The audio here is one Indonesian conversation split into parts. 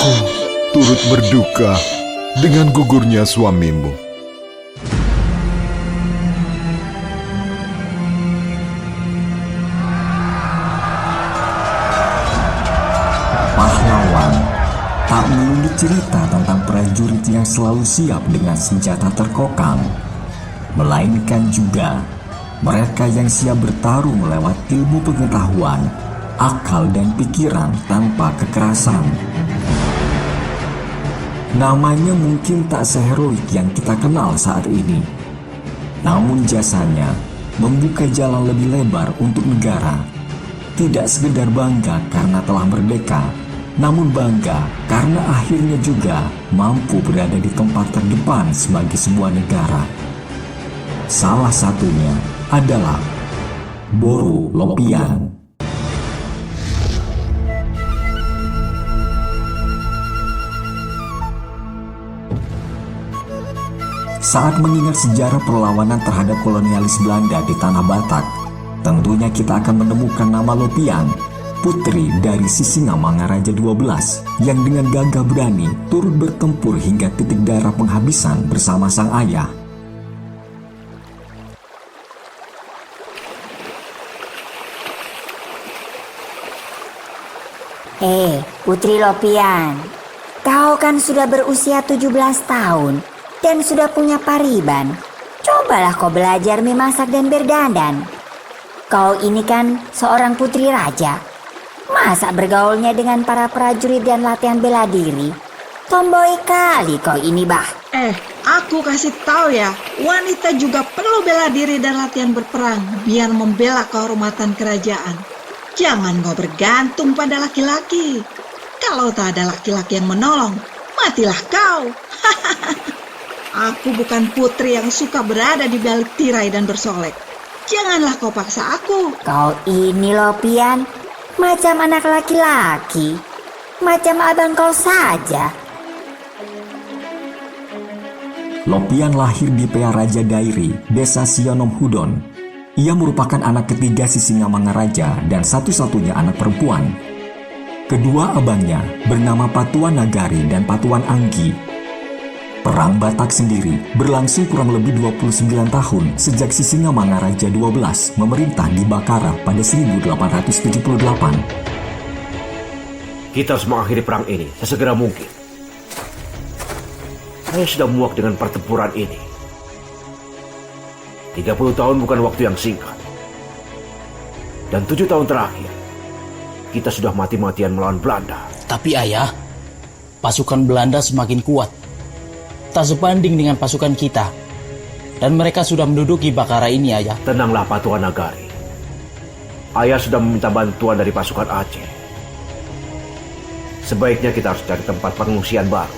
Aku turut berduka dengan gugurnya suamimu. Pahlawan tak melulu cerita tentang prajurit yang selalu siap dengan senjata terkokang, melainkan juga mereka yang siap bertarung lewat ilmu pengetahuan, akal dan pikiran tanpa kekerasan. Namanya mungkin tak seheroik yang kita kenal saat ini, namun jasanya membuka jalan lebih lebar untuk negara. Tidak sekedar bangga karena telah merdeka, namun bangga karena akhirnya juga mampu berada di tempat terdepan sebagai sebuah negara. Salah satunya adalah Boru Lopian. Saat mengingat sejarah perlawanan terhadap kolonialis Belanda di Tanah Batak, tentunya kita akan menemukan nama Lopian, putri dari Sisingamangaraja XII yang dengan gagah berani turut bertempur hingga titik darah penghabisan bersama sang ayah. Putri Lopian, kau kan sudah berusia 17 tahun dan sudah punya pariban. Cobalah kau belajar memasak dan berdandan. Kau ini kan seorang putri raja. Masa bergaulnya dengan para prajurit dan latihan bela diri? Tomboy kali kau ini, bah. Aku kasih tahu ya, wanita juga perlu bela diri dan latihan berperang biar membela kehormatan kerajaan. Jangan kau bergantung pada laki-laki. Kalau tak ada laki-laki yang menolong, matilah kau. Aku bukan putri yang suka berada di balik tirai dan bersolek. Janganlah kau paksa aku. Kau ini Lopian, macam anak laki-laki. Macam abang kau saja. Lopian lahir di Pea Raja Dairi, desa Sionom Hudon. Ia merupakan anak ketiga Sisingamangaraja dan satu-satunya anak perempuan. Kedua abangnya bernama Patuan Nagari dan Patuan Anggi. Perang Batak sendiri berlangsung kurang lebih 29 tahun sejak Sisingamangaraja XII memerintah di Bakara pada 1878. Kita harus mengakhiri perang ini sesegera mungkin. Saya sudah muak dengan pertempuran ini. 30 tahun bukan waktu yang singkat. Dan 7 tahun terakhir, kita sudah mati-matian melawan Belanda. Tapi ayah, pasukan Belanda semakin kuat. Tak sebanding dengan pasukan kita. Dan mereka sudah menduduki Bakara ini, ayah. Tenanglah Patuan Nagari. Ayah sudah meminta bantuan dari pasukan Aceh. Sebaiknya kita harus cari tempat pengungsian baru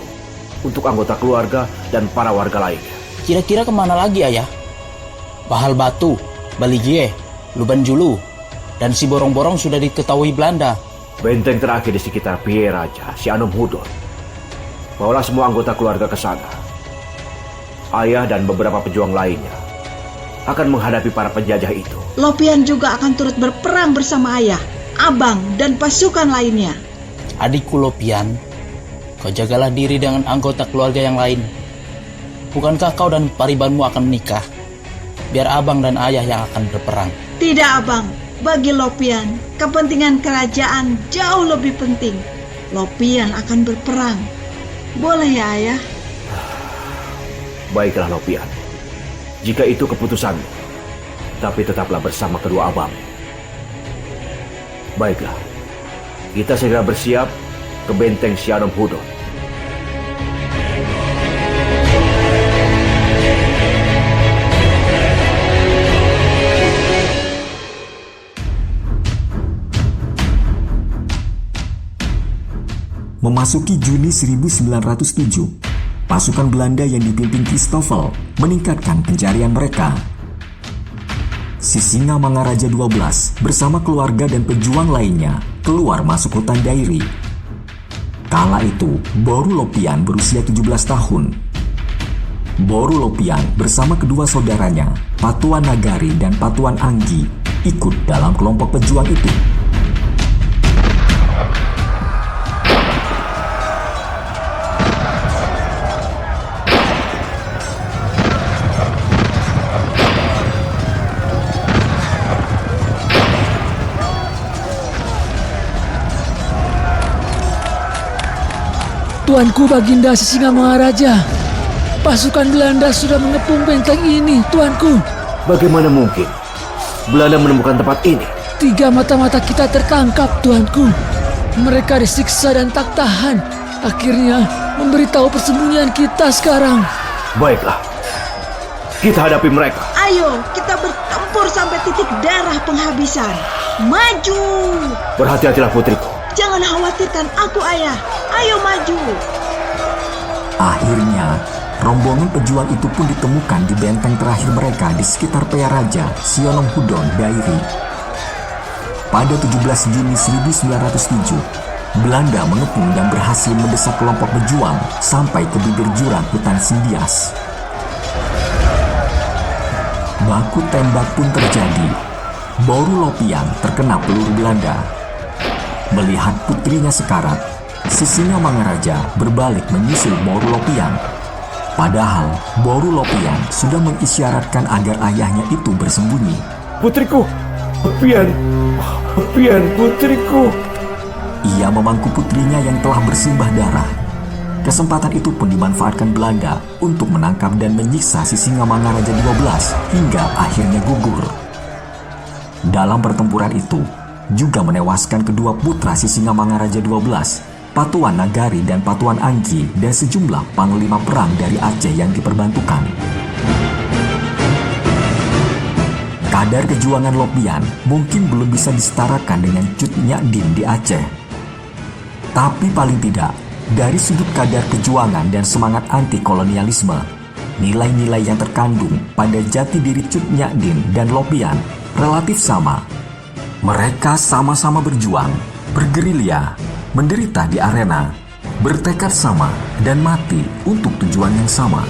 untuk anggota keluarga dan para warga lainnya. Kira-kira kemana lagi, ayah? Bahal Batu, Balige, Luban Julu, dan si Borong-Borong sudah diketahui Belanda. Benteng terakhir di sekitar Pea Raja, Sionom Hudon. Bawalah semua anggota keluarga ke sana. Ayah dan beberapa pejuang lainnya akan menghadapi para penjajah itu. Lopian juga akan turut berperang bersama ayah, abang, dan pasukan lainnya. Adikku Lopian, kau jagalah diri dengan anggota keluarga yang lain. Bukankah kau dan paribanmu akan menikah? Biar abang dan ayah yang akan berperang. Tidak, abang. Bagi Lopian, kepentingan kerajaan jauh lebih penting. Lopian akan berperang. Boleh ya, ayah? Baiklah Lopian. Jika itu keputusanmu, tapi tetaplah bersama kedua abang. Baiklah, kita segera bersiap ke benteng Sionom Hudon. Memasuki Juni 1907, pasukan Belanda yang dipimpin Christoffel meningkatkan pencarian mereka. Sisingamangaraja XII bersama keluarga dan pejuang lainnya keluar masuk hutan Dairi. Kala itu, Boru Lopian berusia 17 tahun. Boru Lopian bersama kedua saudaranya, Patuan Nagari dan Patuan Anggi, ikut dalam kelompok pejuang itu. Tuanku Baginda Sisingamangaraja, pasukan Belanda sudah mengepung benteng ini, Tuanku. Bagaimana mungkin Belanda menemukan tempat ini? 3 mata-mata kita tertangkap, Tuanku. Mereka disiksa dan tak tahan. Akhirnya memberitahu persembunyian kita sekarang. Baiklah, kita hadapi mereka. Ayo, kita bertempur sampai titik darah penghabisan. Maju! Berhati-hatilah putriku. Jangan khawatirkan aku, Ayah. Ayo maju! Akhirnya, rombongan pejuang itu pun ditemukan di benteng terakhir mereka di sekitar Peyaraja, Sionong Hudon, Dairi. Pada 17 Juni 1907, Belanda mengepung dan berhasil mendesak kelompok pejuang sampai ke bibir jurang hutan Sindias. Baku tembak pun terjadi. Boru Lopian terkena peluru Belanda. Melihat putrinya sekarat, Sisingamangaraja berbalik menyusul Boru Lopian. Padahal Boru Lopian sudah mengisyaratkan agar ayahnya itu bersembunyi. Putriku, Lopian, putriku. Ia memangku putrinya yang telah bersimbah darah. Kesempatan itu pun dimanfaatkan Belanda untuk menangkap dan menyiksa Sisingamangaraja 12 hingga akhirnya gugur. Dalam pertempuran itu, juga menewaskan kedua putra Sisingamangaraja 12, Patuan Nagari dan Patuan Angki, dan sejumlah panglima perang dari Aceh yang diperbantukan. Kadar kejuangan Lopian mungkin belum bisa disetarakan dengan Cut Nyak Dien di Aceh. Tapi paling tidak, dari sudut kadar kejuangan dan semangat anti-kolonialisme, nilai-nilai yang terkandung pada jati diri Cut Nyak Dien dan Lopian relatif sama. Mereka sama-sama berjuang, bergerilya, menderita di arena, bertekad sama, dan mati untuk tujuan yang sama.